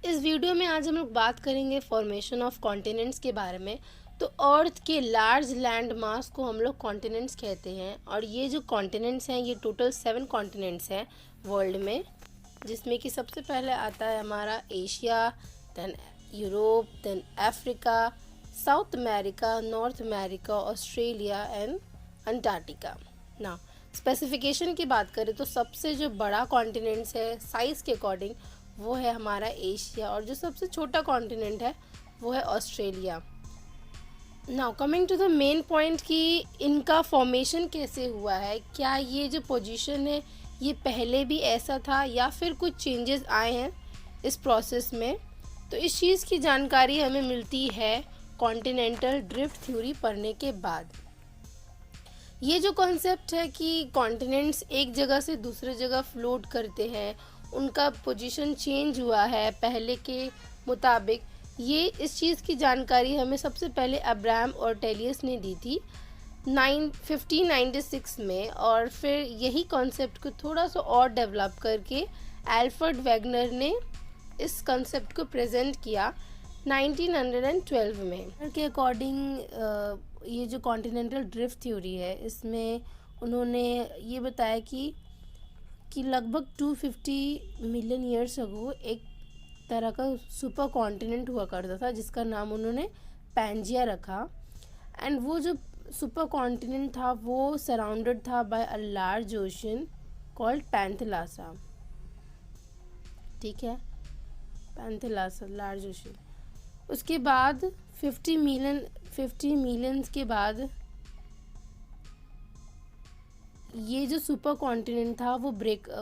इस वीडियो में आज हम लोग बात करेंगे फॉर्मेशन ऑफ कॉन्टिनेंट्स के बारे में। तो अर्थ के लार्ज लैंड मास को हम लोग कॉन्टिनेंट्स कहते हैं, और ये जो कॉन्टिनेंट्स हैं ये टोटल 7 कॉन्टिनेंट्स हैं वर्ल्ड में, जिसमें कि सबसे पहले आता है हमारा Asia, then Europe, then Africa, South America, North America, Australia and Antarctica. ना स्पेसिफिकेशन की बात करें तो सबसे जो बड़ा कॉन्टिनेंट्स है साइज़ के अकॉर्डिंग वो है हमारा एशिया, और जो सबसे छोटा कॉन्टिनेंट है वो है Australia. Now coming to the main point कि इनका फॉर्मेशन कैसे हुआ है, क्या ये जो पोजीशन है ये पहले भी ऐसा था या फिर कुछ चेंजेस आए हैं इस प्रोसेस में। तो इस चीज़ की जानकारी हमें मिलती है कॉन्टिनेंटल ड्रिफ्ट थ्योरी पढ़ने के बाद। ये जो कॉन्सेप्ट है कि कॉन्टिनेंट्स एक जगह से दूसरे जगह फ्लोट करते हैं, उनका पोजीशन चेंज हुआ है पहले के मुताबिक, ये इस चीज़ की जानकारी हमें सबसे पहले अब्राहम ऑर्टेलियस ने दी थी 1596 में, और फिर यही कॉन्सेप्ट को थोड़ा सा और डेवलप करके एल्फ्रेड वेगनर ने इस कॉन्सेप्ट को प्रेजेंट किया 1912 में। के अकॉर्डिंग ये जो कॉन्टिनेंटल ड्रिफ्ट थ्योरी है इसमें उन्होंने ये बताया कि लगभग 250 मिलियन ईयर्स अगो एक तरह का सुपर कॉन्टिनेंट हुआ करता था जिसका नाम उन्होंने पैंजिया रखा। एंड वो जो सुपर कॉन्टिनेंट था वो सराउंडेड था by a large ocean called Panthalassa. ठीक है, पैंथेलासा लार्ज ओशन। उसके बाद 50 मिलियन के बाद ये जो सुपर कॉन्टिनेंट था वो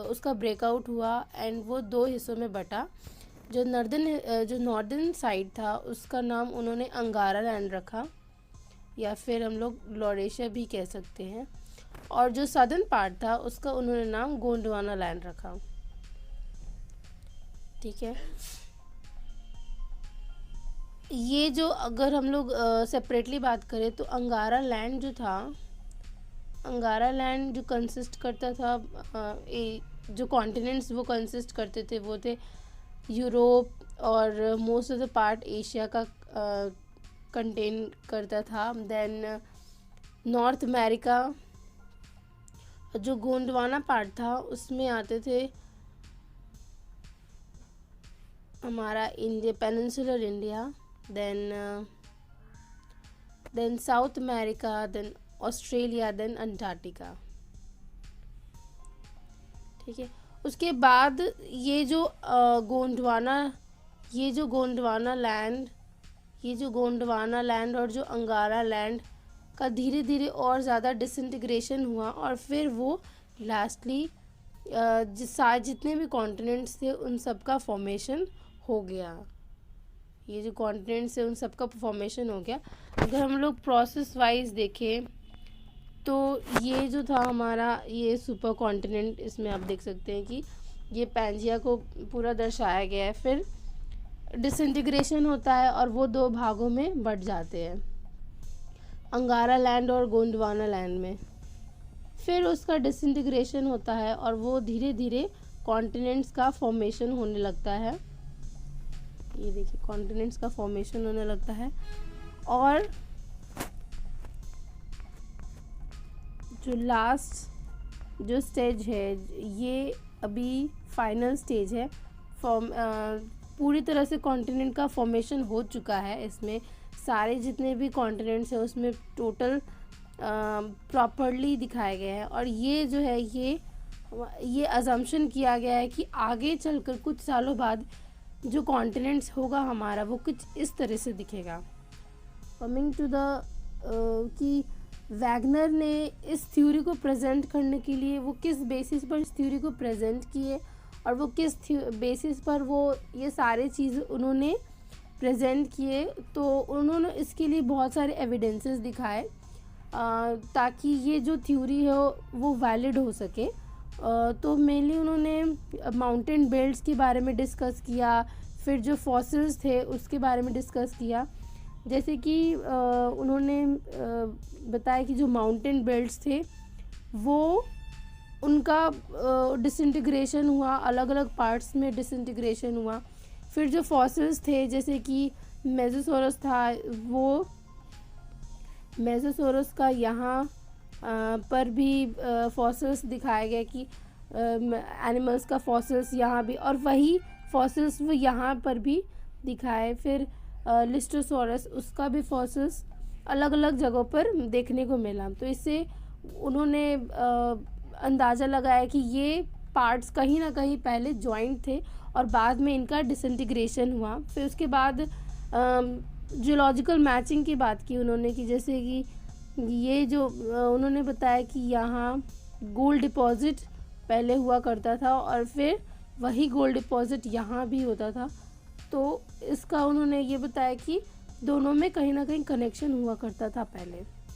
उसका ब्रेकआउट हुआ एंड वो 2 हिस्सों में बटा। जो नॉर्दर्न साइड था उसका नाम उन्होंने अंगारा लैंड रखा, या फिर हम लोग लॉरेशिया भी कह सकते हैं, और जो सदर्न पार्ट था उसका उन्होंने नाम गोंडवाना लैंड रखा। ठीक है, ये जो अगर हम लोग सेपरेटली बात करें तो अंगारा लैंड जो था, अंगारा लैंड जो कंसिस्ट करता था जो कॉन्टिनेंट्स वो कंसिस्ट करते थे वो थे यूरोप, और most of the part Asia का कंटेन करता था। देन नॉर्थ अमेरिका, जो गोंडवाना पार्ट था उसमें आते थे हमारा India, peninsular India, then South America, then Australia, then Antarctica. ठीक है, उसके बाद ये जो गोंडवाना लैंड और जो अंगारा लैंड का धीरे धीरे और ज़्यादा डिसइंटीग्रेशन हुआ, और फिर वो लास्टली जितने भी कॉन्टिनेंट्स थे उन सब का फॉर्मेशन हो गया। ये जो कॉन्टिनेंट्स है उन सब का फॉर्मेशन हो गया। अगर हम लोग प्रोसेस वाइज देखें तो ये जो था हमारा ये सुपर कॉन्टिनेंट, इसमें आप देख सकते हैं कि ये पैंजिया को पूरा दर्शाया गया है। फिर डिसइंटीग्रेशन होता है और वो 2 भागों में बट जाते हैं, अंगारा लैंड और गोंडवाना लैंड में। फिर उसका डिसइंटीग्रेशन होता है और वो धीरे धीरे कॉन्टिनेंट्स का फॉर्मेशन होने लगता है। ये देखिए, कॉन्टिनेंट्स का फॉर्मेशन होने लगता है, और जो लास्ट जो स्टेज है ये अभी फाइनल स्टेज है। पूरी तरह से कॉन्टिनेंट का फॉर्मेशन हो चुका है, इसमें सारे जितने भी कॉन्टिनेंट्स हैं उसमें टोटल प्रॉपरली दिखाए गए हैं, और ये जो है ये अजम्पशन किया गया है कि आगे चलकर कुछ सालों बाद जो कॉन्टिनेंट्स होगा हमारा वो कुछ इस तरह से दिखेगा। कमिंग टू द कि वैगनर ने इस थ्योरी को प्रेजेंट करने के लिए वो किस बेसिस पर इस थ्योरी को प्रेजेंट किए, और वो किस बेसिस पर वो ये सारे चीज़ उन्होंने प्रेजेंट किए, तो उन्होंने इसके लिए बहुत सारे एविडेंसेस दिखाए ताकि ये जो थ्योरी है वो वैलिड हो सके। तो मेनली उन्होंने माउंटेन बेल्ट्स के बारे में डिस्कस किया, फिर जो फॉसिल्स थे उसके बारे में डिस्कस किया। जैसे कि उन्होंने बताया कि जो माउंटेन बेल्ट्स थे वो उनका डिसइंटीग्रेशन हुआ, अलग अलग पार्ट्स में डिसइंटीग्रेशन हुआ। फिर जो फॉसिल्स थे जैसे कि मेसोसोरस था, वो मेसोसोरस का यहाँ पर भी फॉसिल्स दिखाया गया कि एनिमल्स का फॉसिल्स यहाँ भी, और वही फॉसिल्स वो यहाँ पर भी दिखाए। फिर लिस्टोसोरस, उसका भी फॉसिल्स अलग अलग जगहों पर देखने को मिला। तो इससे उन्होंने अंदाज़ा लगाया कि ये पार्ट्स कहीं ना कहीं पहले जॉइंट थे और बाद में इनका डिसइंटीग्रेशन हुआ। फिर उसके बाद जियोलॉजिकल मैचिंग की बात की उन्होंने, कि जैसे कि ये जो उन्होंने बताया कि यहाँ गोल्ड डिपॉजिट पहले हुआ करता था और फिर वही गोल्ड डिपॉजिट यहाँ भी होता था। तो इसका उन्होंने ये बताया कि दोनों में कहीं ना कहीं कनेक्शन हुआ करता था पहले।